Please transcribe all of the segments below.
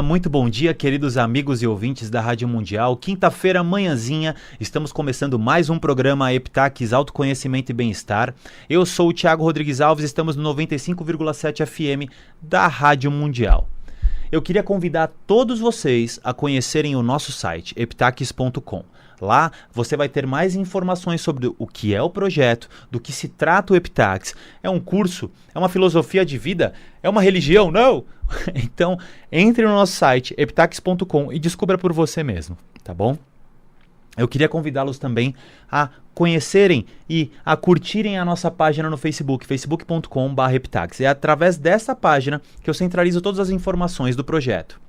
Muito bom dia, queridos amigos e ouvintes da Rádio Mundial. Quinta-feira, manhãzinha, estamos começando mais um programa Epitaques Autoconhecimento e Bem-Estar. Eu sou o Thiago Rodrigues Alves, estamos no 95,7 FM da Rádio Mundial. Eu queria convidar todos vocês a conhecerem o nosso site, epitaques.com. Lá você vai ter mais informações sobre o que é o projeto, do que se trata o Epitaques. É um curso? É uma filosofia de vida? É uma religião? Não! Então, entre no nosso site, epitaques.com, e descubra por você mesmo, tá bom? Eu queria convidá-los também a conhecerem e a curtirem a nossa página no Facebook, facebook.com/epitaques. É através dessa página que eu centralizo todas as informações do projeto.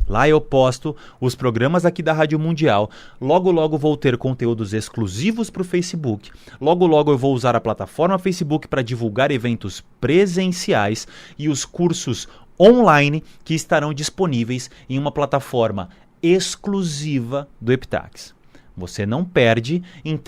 Lá eu posto os programas aqui da Rádio Mundial. Logo vou ter conteúdos exclusivos para o Facebook. Logo eu vou usar a plataforma Facebook para divulgar eventos presenciais e os cursos online que estarão disponíveis em uma plataforma exclusiva do Epitaques. Você não perde em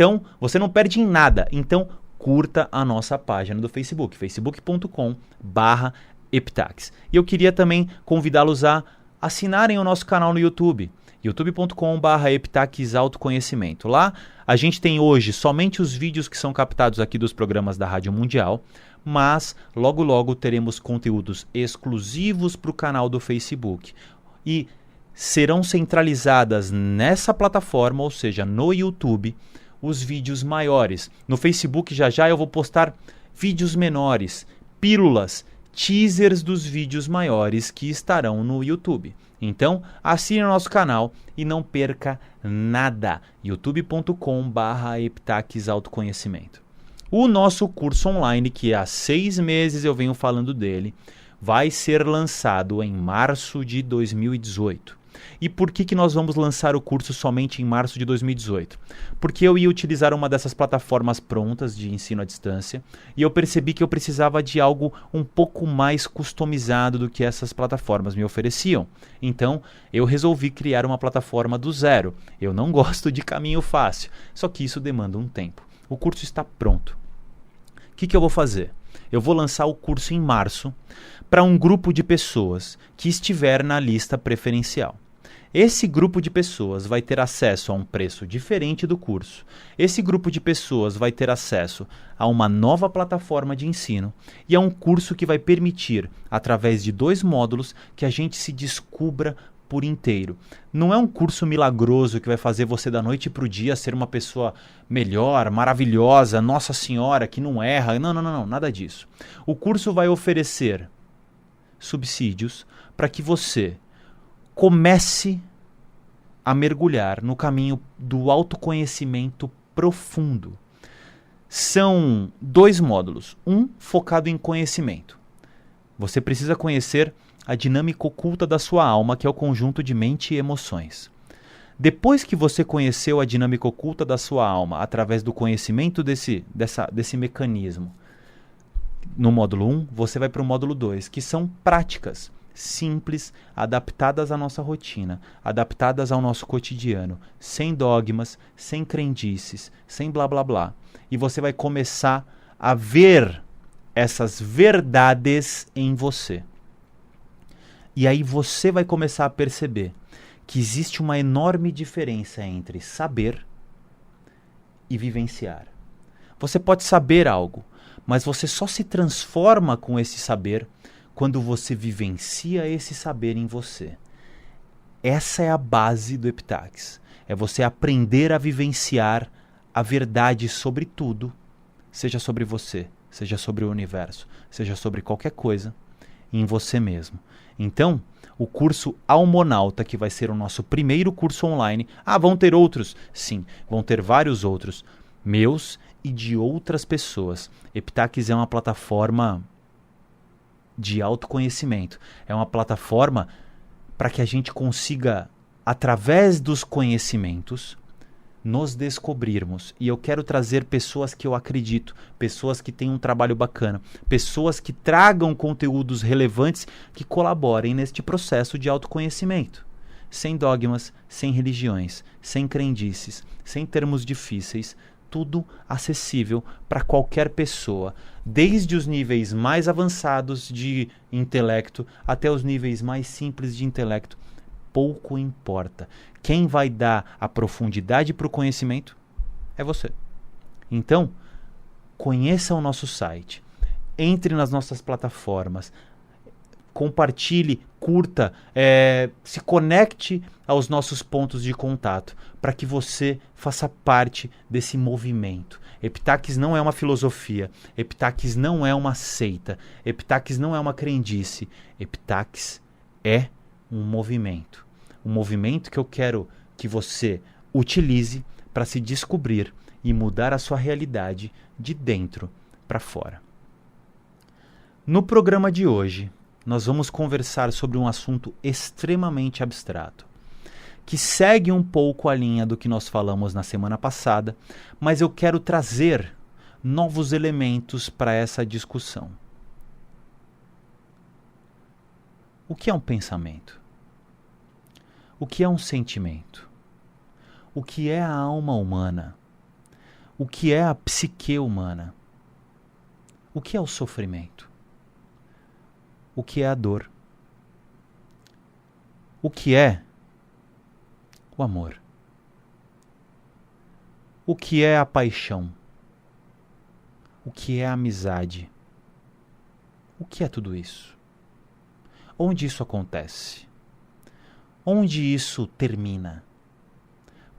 nada. Então curta a nossa página do Facebook, facebook.com/epitaques. E eu queria também convidá-los a assinarem o nosso canal no YouTube, youtube.com/epitaques autoconhecimento. Lá a gente tem hoje somente os vídeos que são captados aqui dos programas da Rádio Mundial, mas logo teremos conteúdos exclusivos para o canal do Facebook. E serão centralizadas nessa plataforma, ou seja, no YouTube, os vídeos maiores. No Facebook já eu vou postar vídeos menores, pílulas, teasers dos vídeos maiores que estarão no YouTube. Então, assine o nosso canal e não perca nada. youtube.com/epitaques autoconhecimento. O nosso curso online, que há 6 meses eu venho falando dele, vai ser lançado em março de 2018. E por que nós vamos lançar o curso somente em março de 2018? Porque eu ia utilizar uma dessas plataformas prontas de ensino à distância e eu percebi que eu precisava de algo um pouco mais customizado do que essas plataformas me ofereciam. Então, eu resolvi criar uma plataforma do zero. Eu não gosto de caminho fácil, só que isso demanda um tempo. O curso está pronto. O que eu vou fazer? Eu vou lançar o curso em março para um grupo de pessoas que estiver na lista preferencial. Esse grupo de pessoas vai ter acesso a um preço diferente do curso. Esse grupo de pessoas vai ter acesso a uma nova plataforma de ensino e a um curso que vai permitir, através de 2 módulos, que a gente se descubra por inteiro. Não é um curso milagroso que vai fazer você da noite para o dia ser uma pessoa melhor, maravilhosa, Nossa Senhora, que não erra. Não, nada disso. O curso vai oferecer subsídios para que você comece a mergulhar no caminho do autoconhecimento profundo. São 2 módulos, um focado em conhecimento. Você precisa conhecer a dinâmica oculta da sua alma, que é o conjunto de mente e emoções. Depois que você conheceu a dinâmica oculta da sua alma, através do conhecimento desse mecanismo, no módulo 1, você vai para o módulo 2, que são práticas simples, adaptadas à nossa rotina, adaptadas ao nosso cotidiano, sem dogmas, sem crendices, sem blá blá blá. E você vai começar a ver essas verdades em você. E aí você vai começar a perceber que existe uma enorme diferença entre saber e vivenciar. Você pode saber algo, mas você só se transforma com esse saber quando você vivencia esse saber em você. Essa é a base do Epitaques. É você aprender a vivenciar a verdade sobre tudo, seja sobre você, seja sobre o universo, seja sobre qualquer coisa, em você mesmo. Então, o curso Almonauta, que vai ser o nosso primeiro curso online. Vão ter outros? Sim, vão ter vários outros, meus e de outras pessoas. Epitaques é uma plataforma de autoconhecimento. É uma plataforma para que a gente consiga, através dos conhecimentos, nos descobrirmos. E eu quero trazer pessoas que eu acredito, pessoas que têm um trabalho bacana, pessoas que tragam conteúdos relevantes que colaborem neste processo de autoconhecimento. Sem dogmas, sem religiões, sem crendices, sem termos difíceis, tudo acessível para qualquer pessoa, desde os níveis mais avançados de intelecto até os níveis mais simples de intelecto. Pouco importa. Quem vai dar a profundidade para o conhecimento é você. Então, conheça o nosso site, entre nas nossas plataformas, compartilhe, curta, se conecte aos nossos pontos de contato para que você faça parte desse movimento. Epitaques não é uma filosofia, Epitaques não é uma seita, Epitaques não é uma crendice, Epitaques é um movimento. Um movimento que eu quero que você utilize para se descobrir e mudar a sua realidade de dentro para fora. No programa de hoje, nós vamos conversar sobre um assunto extremamente abstrato, que segue um pouco a linha do que nós falamos na semana passada, mas eu quero trazer novos elementos para essa discussão. O que é um pensamento? O que é um sentimento? O que é a alma humana? O que é a psique humana? O que é o sofrimento? O que é a dor? O que é o amor? O que é a paixão? O que é a amizade? O que é tudo isso? Onde isso acontece? Onde isso termina?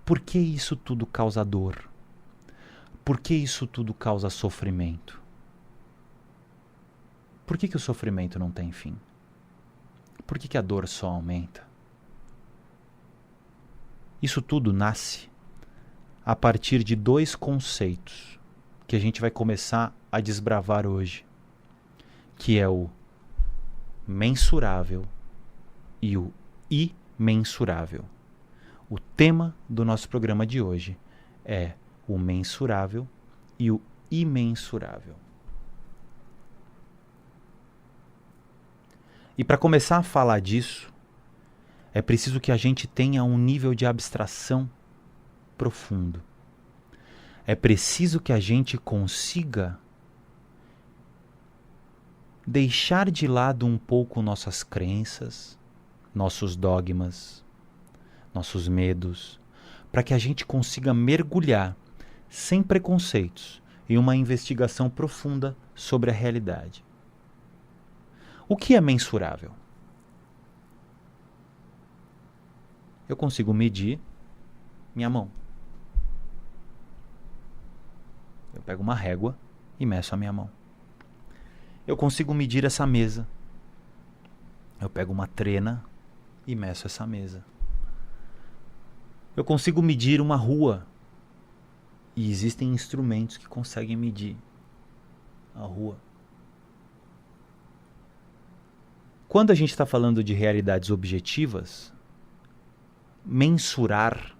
Por que isso tudo causa dor? Por que isso tudo causa sofrimento? Por que o sofrimento não tem fim? Por que a dor só aumenta? Isso tudo nasce a partir de dois conceitos que a gente vai começar a desbravar hoje, que é o mensurável e o imensurável. O tema do nosso programa de hoje é o mensurável e o imensurável. E para começar a falar disso, é preciso que a gente tenha um nível de abstração profundo. É preciso que a gente consiga deixar de lado um pouco nossas crenças, nossos dogmas, nossos medos, para que a gente consiga mergulhar sem preconceitos em uma investigação profunda sobre a realidade. O que é mensurável? Eu consigo medir minha mão. Eu pego uma régua e meço a minha mão. Eu consigo medir essa mesa. Eu pego uma trena e meço essa mesa. Eu consigo medir uma rua. E existem instrumentos que conseguem medir a rua. Quando a gente está falando de realidades objetivas, mensurar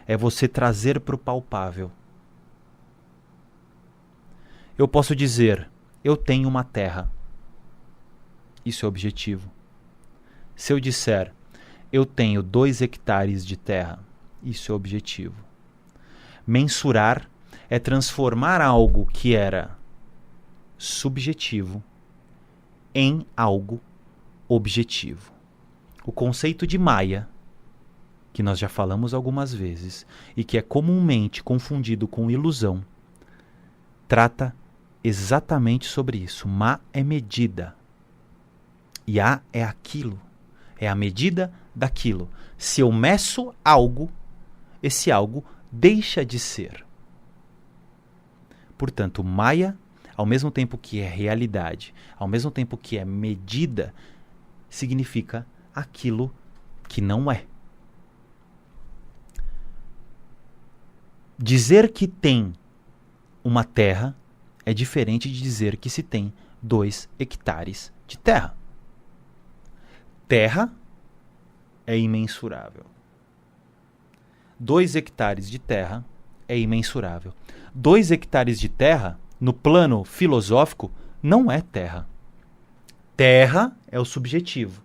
é você trazer para o palpável. Eu posso dizer, eu tenho uma terra. Isso é objetivo. Se eu disser, eu tenho 2 hectares de terra, isso é objetivo. Mensurar é transformar algo que era subjetivo em algo objetivo. O conceito de Maya, que nós já falamos algumas vezes e que é comumente confundido com ilusão, trata exatamente sobre isso. Ma é medida. Ya é aquilo. É a medida daquilo. Se eu meço algo, esse algo deixa de ser. Portanto, Maya, ao mesmo tempo que é realidade, ao mesmo tempo que é medida, significa aquilo que não é. Dizer que tem uma terra é diferente de dizer que se tem 2 hectares de terra. Terra é imensurável. 2 hectares de terra é imensurável. 2 hectares de terra, no plano filosófico, não é terra. Terra é o subjetivo.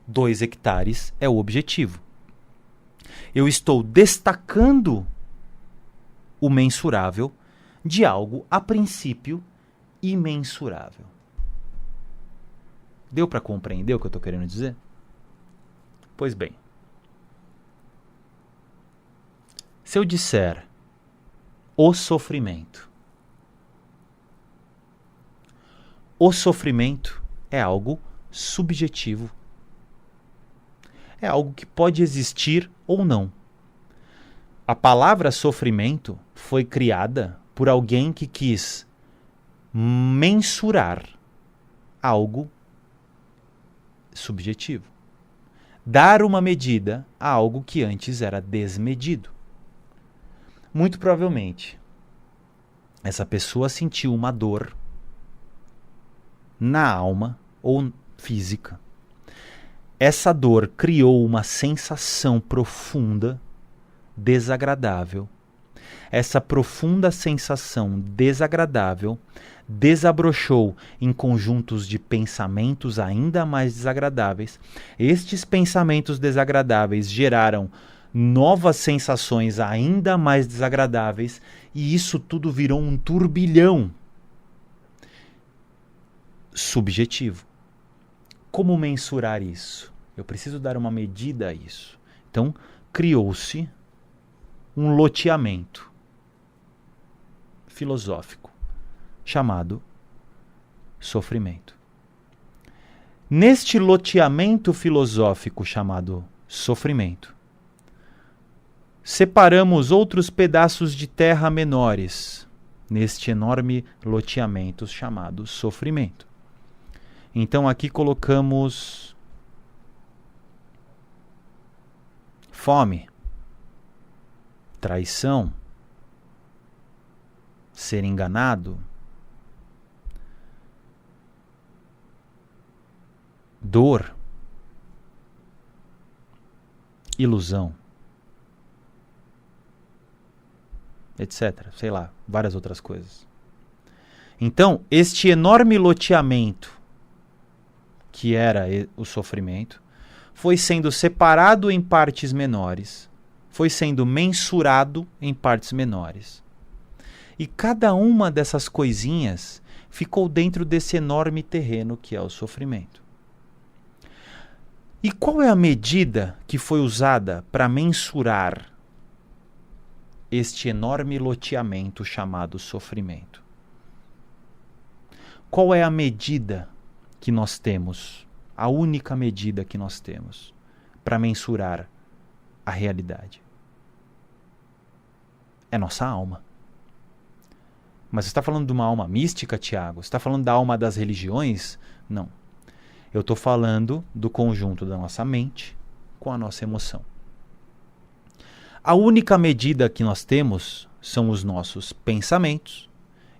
2 hectares é o objetivo. Eu estou destacando o mensurável de algo, a princípio, imensurável. Deu para compreender o que eu estou querendo dizer? Pois bem. Se eu disser o sofrimento é algo subjetivo. É algo que pode existir ou não. A palavra sofrimento foi criada por alguém que quis mensurar algo subjetivo. Dar uma medida a algo que antes era desmedido. Muito provavelmente, essa pessoa sentiu uma dor na alma ou física. Essa dor criou uma sensação profunda, desagradável. Essa profunda sensação desagradável desabrochou em conjuntos de pensamentos ainda mais desagradáveis. Estes pensamentos desagradáveis geraram novas sensações ainda mais desagradáveis e isso tudo virou um turbilhão subjetivo. Como mensurar isso? Eu preciso dar uma medida a isso. Então, criou-se um loteamento filosófico chamado sofrimento. Neste loteamento filosófico chamado sofrimento, separamos outros pedaços de terra menores neste enorme loteamento chamado sofrimento. Então aqui colocamos fome, traição, ser enganado, dor, ilusão, etc. Sei lá, várias outras coisas. Então, este enorme loteamento, que era o sofrimento, foi sendo separado em partes menores, foi sendo mensurado em partes menores. E cada uma dessas coisinhas ficou dentro desse enorme terreno que é o sofrimento. E qual é a medida que foi usada para mensurar este enorme loteamento chamado sofrimento? Qual é a medida que nós temos, a única medida que nós temos para mensurar a realidade? É nossa alma. Mas você está falando de uma alma mística, Tiago? Você está falando da alma das religiões? Não. Eu estou falando do conjunto da nossa mente com a nossa emoção. A única medida que nós temos são os nossos pensamentos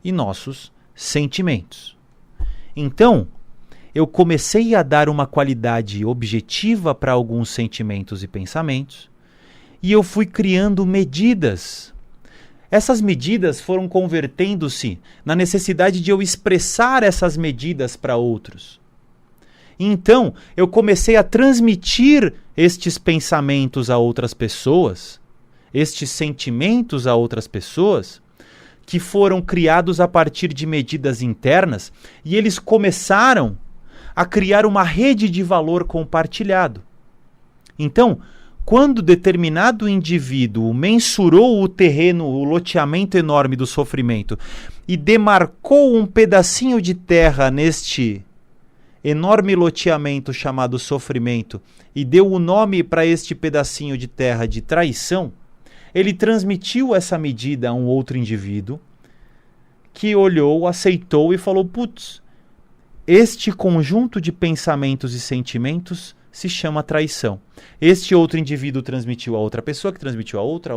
e nossos sentimentos. Então, eu comecei a dar uma qualidade objetiva para alguns sentimentos e pensamentos e eu fui criando medidas. Essas medidas foram convertendo-se na necessidade de eu expressar essas medidas para outros. Então, eu comecei a transmitir estes pensamentos a outras pessoas, estes sentimentos a outras pessoas, que foram criados a partir de medidas internas, e eles começaram a criar uma rede de valor compartilhado. Então, quando determinado indivíduo mensurou o terreno, o loteamento enorme do sofrimento e demarcou um pedacinho de terra neste enorme loteamento chamado sofrimento e deu o nome para este pedacinho de terra de traição, ele transmitiu essa medida a um outro indivíduo que olhou, aceitou e falou: putz, este conjunto de pensamentos e sentimentos se chama traição. Este outro indivíduo transmitiu a outra pessoa, que transmitiu a outra.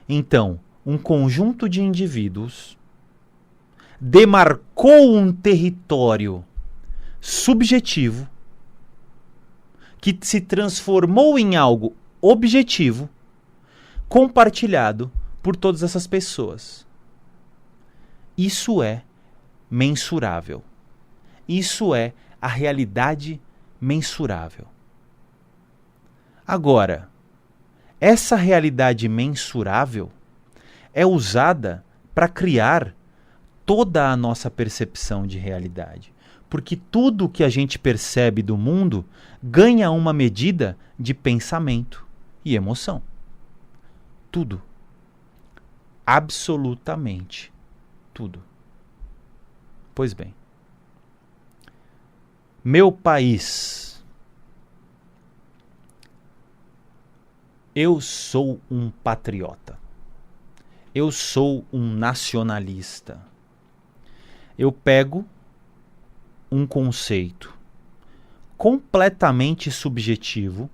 Então, um conjunto de indivíduos demarcou um território subjetivo que se transformou em algo objetivo, compartilhado por todas essas pessoas. Isso é mensurável. Isso é a realidade mensurável. Agora, essa realidade mensurável é usada para criar toda a nossa percepção de realidade. Porque tudo que a gente percebe do mundo ganha uma medida de pensamento e emoção. Tudo. Absolutamente tudo. Pois bem. Meu país. Eu sou um patriota. Eu sou um nacionalista. Eu pego um conceito completamente subjetivo,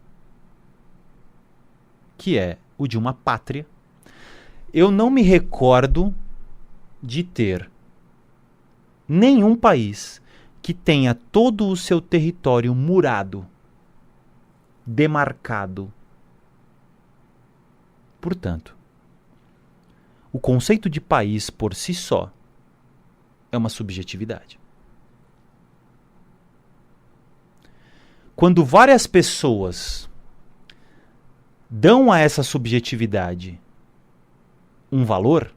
que é o de uma pátria. Eu não me recordo de ter nenhum país que tenha todo o seu território murado, demarcado. Portanto, o conceito de país por si só é uma subjetividade. Quando várias pessoas dão a essa subjetividade um valor,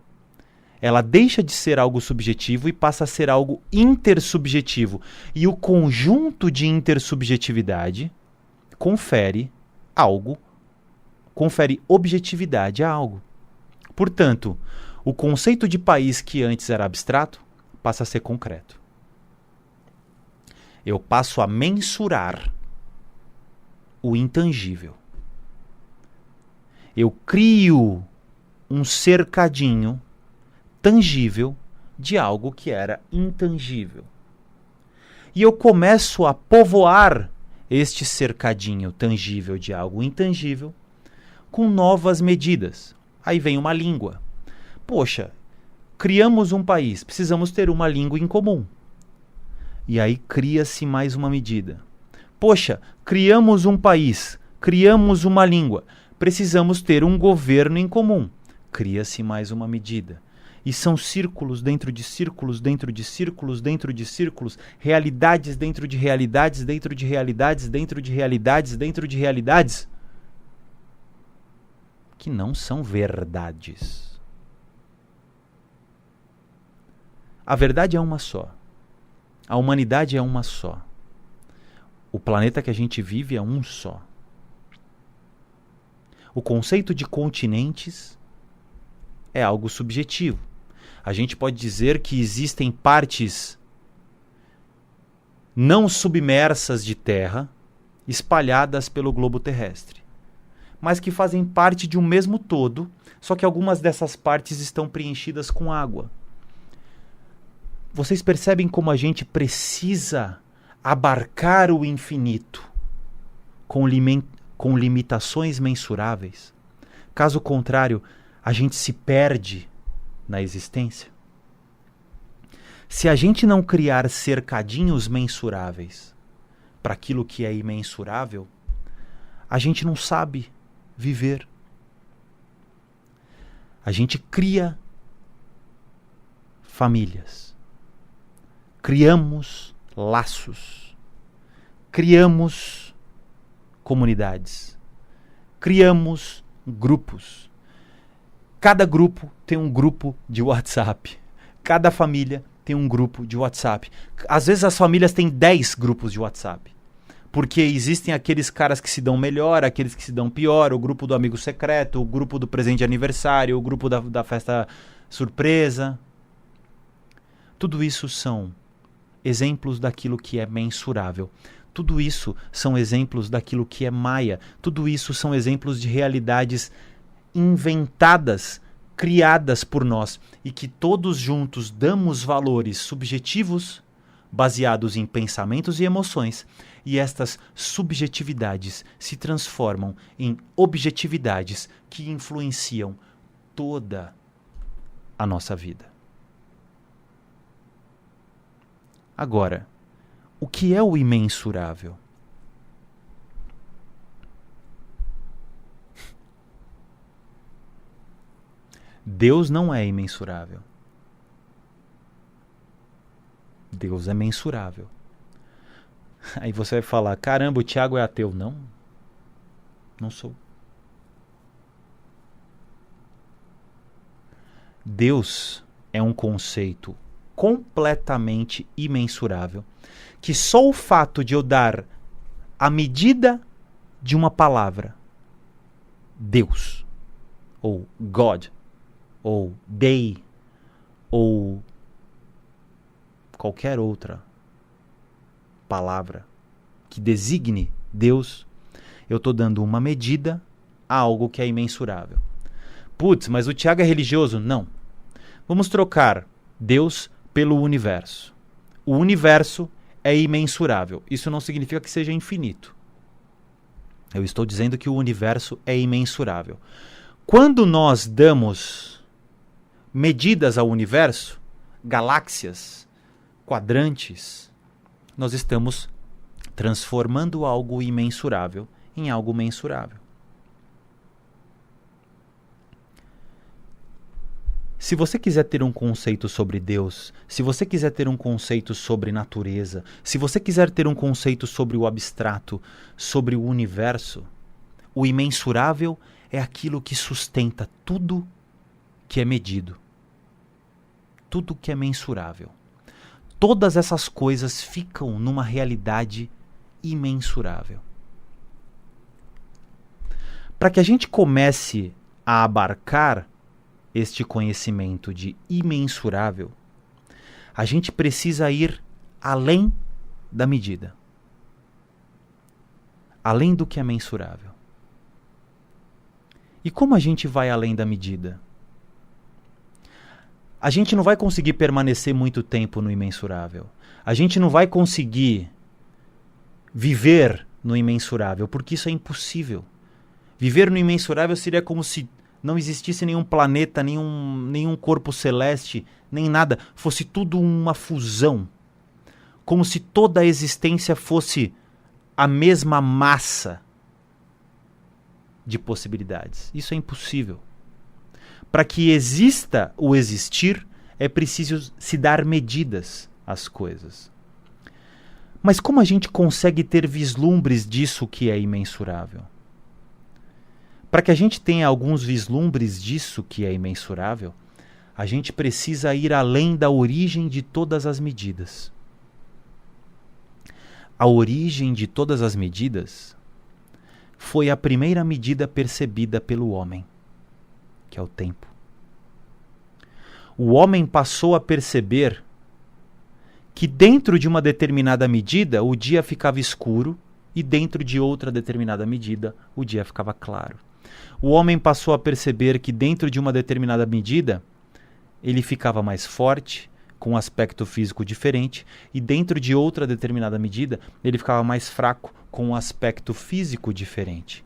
ela deixa de ser algo subjetivo e passa a ser algo intersubjetivo. E o conjunto de intersubjetividade confere objetividade a algo. Portanto, o conceito de país que antes era abstrato passa a ser concreto. Eu passo a mensurar o intangível. Eu crio um cercadinho tangível de algo que era intangível. E eu começo a povoar este cercadinho tangível de algo intangível com novas medidas. Aí vem uma língua. Poxa, criamos um país, precisamos ter uma língua em comum. E aí cria-se mais uma medida. Poxa, criamos um país, criamos uma língua, precisamos ter um governo em comum. Cria-se mais uma medida. E são círculos dentro de círculos, dentro de círculos, dentro de círculos, realidades dentro de realidades, dentro de realidades, dentro de realidades, dentro de realidades, que não são verdades. A verdade é uma só. A humanidade é uma só. O planeta que a gente vive é um só. O conceito de continentes é algo subjetivo. A gente pode dizer que existem partes não submersas de terra espalhadas pelo globo terrestre, mas que fazem parte de um mesmo todo, só que algumas dessas partes estão preenchidas com água. Vocês percebem como a gente precisa abarcar o infinito com limitações mensuráveis? Caso contrário, a gente se perde na existência. Se a gente não criar cercadinhos mensuráveis para aquilo que é imensurável, a gente não sabe viver. A gente cria famílias, criamos laços, criamos comunidades, criamos grupos. Cada grupo tem um grupo de WhatsApp. Cada família tem um grupo de WhatsApp. Às vezes as famílias têm 10 grupos de WhatsApp. Porque existem aqueles caras que se dão melhor, aqueles que se dão pior, o grupo do amigo secreto, o grupo do presente de aniversário, o grupo da festa surpresa. Tudo isso são exemplos daquilo que é mensurável. Tudo isso são exemplos daquilo que é maia. Tudo isso são exemplos de realidades inventadas, criadas por nós, e que todos juntos damos valores subjetivos baseados em pensamentos e emoções, e estas subjetividades se transformam em objetividades que influenciam toda a nossa vida. Agora, o que é o imensurável? Deus não é imensurável. Deus é mensurável. Aí você vai falar, caramba, o Tiago é ateu. Não. Não sou. Deus é um conceito completamente imensurável, que só o fato de eu dar a medida de uma palavra, Deus, ou God, ou Dei, ou qualquer outra palavra que designe Deus, eu estou dando uma medida a algo que é imensurável. Putz, mas o Tiago é religioso? Não. Vamos trocar Deus pelo universo. O universo é imensurável. Isso não significa que seja infinito. Eu estou dizendo que o universo é imensurável. Quando nós damos medidas ao universo, galáxias, quadrantes, nós estamos transformando algo imensurável em algo mensurável. Se você quiser ter um conceito sobre Deus, se você quiser ter um conceito sobre natureza, se você quiser ter um conceito sobre o abstrato, sobre o universo, o imensurável é aquilo que sustenta tudo que é medido. Tudo que é mensurável. Todas essas coisas ficam numa realidade imensurável. Para que a gente comece a abarcar este conhecimento de imensurável, a gente precisa ir além da medida. Além do que é mensurável. E como a gente vai além da medida? A gente não vai conseguir permanecer muito tempo no imensurável. A gente não vai conseguir viver no imensurável, porque isso é impossível. Viver no imensurável seria como se não existisse nenhum planeta, nenhum corpo celeste, nem nada. Fosse tudo uma fusão. Como se toda a existência fosse a mesma massa de possibilidades. Isso é impossível. Para que exista o existir, é preciso se dar medidas às coisas. Mas como a gente consegue ter vislumbres disso que é imensurável? Para que a gente tenha alguns vislumbres disso que é imensurável, a gente precisa ir além da origem de todas as medidas. A origem de todas as medidas foi a primeira medida percebida pelo homem, que é o tempo. O homem passou a perceber que dentro de uma determinada medida o dia ficava escuro e dentro de outra determinada medida o dia ficava claro. O homem passou a perceber que dentro de uma determinada medida ele ficava mais forte, com um aspecto físico diferente, e dentro de outra determinada medida ele ficava mais fraco, com um aspecto físico diferente.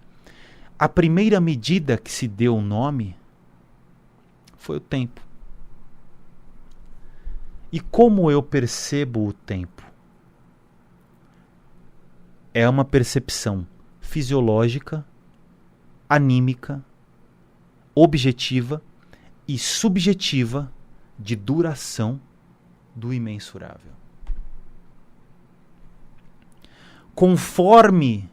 A primeira medida que se deu o nome foi o tempo. E como eu percebo o tempo? É uma percepção fisiológica, anímica, objetiva e subjetiva de duração do imensurável. Conforme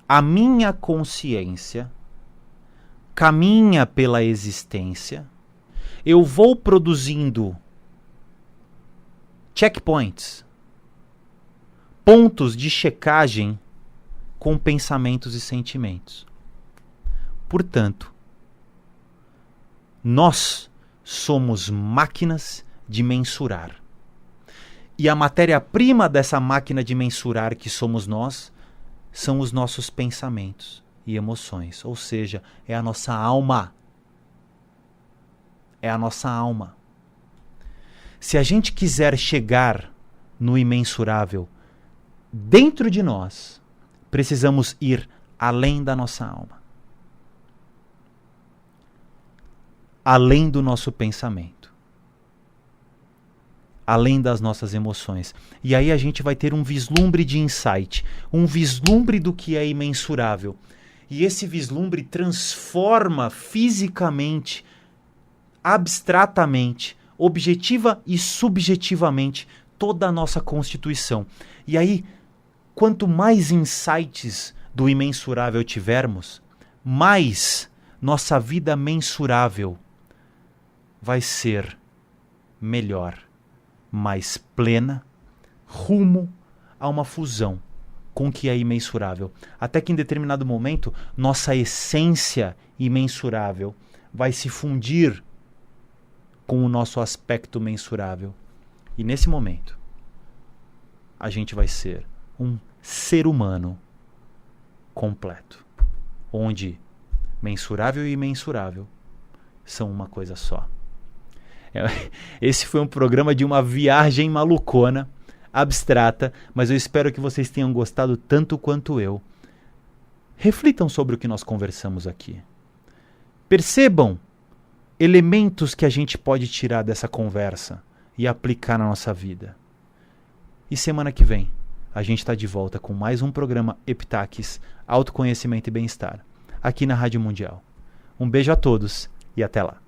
a minha consciência caminha pela existência, eu vou produzindo checkpoints, pontos de checagem com pensamentos e sentimentos. Portanto, nós somos máquinas de mensurar. E a matéria-prima dessa máquina de mensurar que somos nós são os nossos pensamentos e emoções. Ou seja, é a nossa alma. É a nossa alma. Se a gente quiser chegar no imensurável dentro de nós, precisamos ir além da nossa alma. Além do nosso pensamento. Além das nossas emoções. E aí a gente vai ter um vislumbre de insight, um vislumbre do que é imensurável. E esse vislumbre transforma fisicamente, abstratamente, objetiva e subjetivamente toda a nossa constituição. E aí, quanto mais insights do imensurável tivermos, mais nossa vida mensurável vai ser melhor, mais plena, rumo a uma fusão com o que é imensurável. Até que em determinado momento, nossa essência imensurável vai se fundir com o nosso aspecto mensurável. E nesse momento, a gente vai ser um ser humano completo, onde mensurável e imensurável são uma coisa só. Esse foi um programa de uma viagem malucona, abstrata, mas eu espero que vocês tenham gostado tanto quanto eu. Reflitam sobre o que nós conversamos aqui. Percebam elementos que a gente pode tirar dessa conversa e aplicar na nossa vida. E semana que vem, a gente está de volta com mais um programa Epitaques, Autoconhecimento e Bem-Estar, aqui na Rádio Mundial. Um beijo a todos e até lá.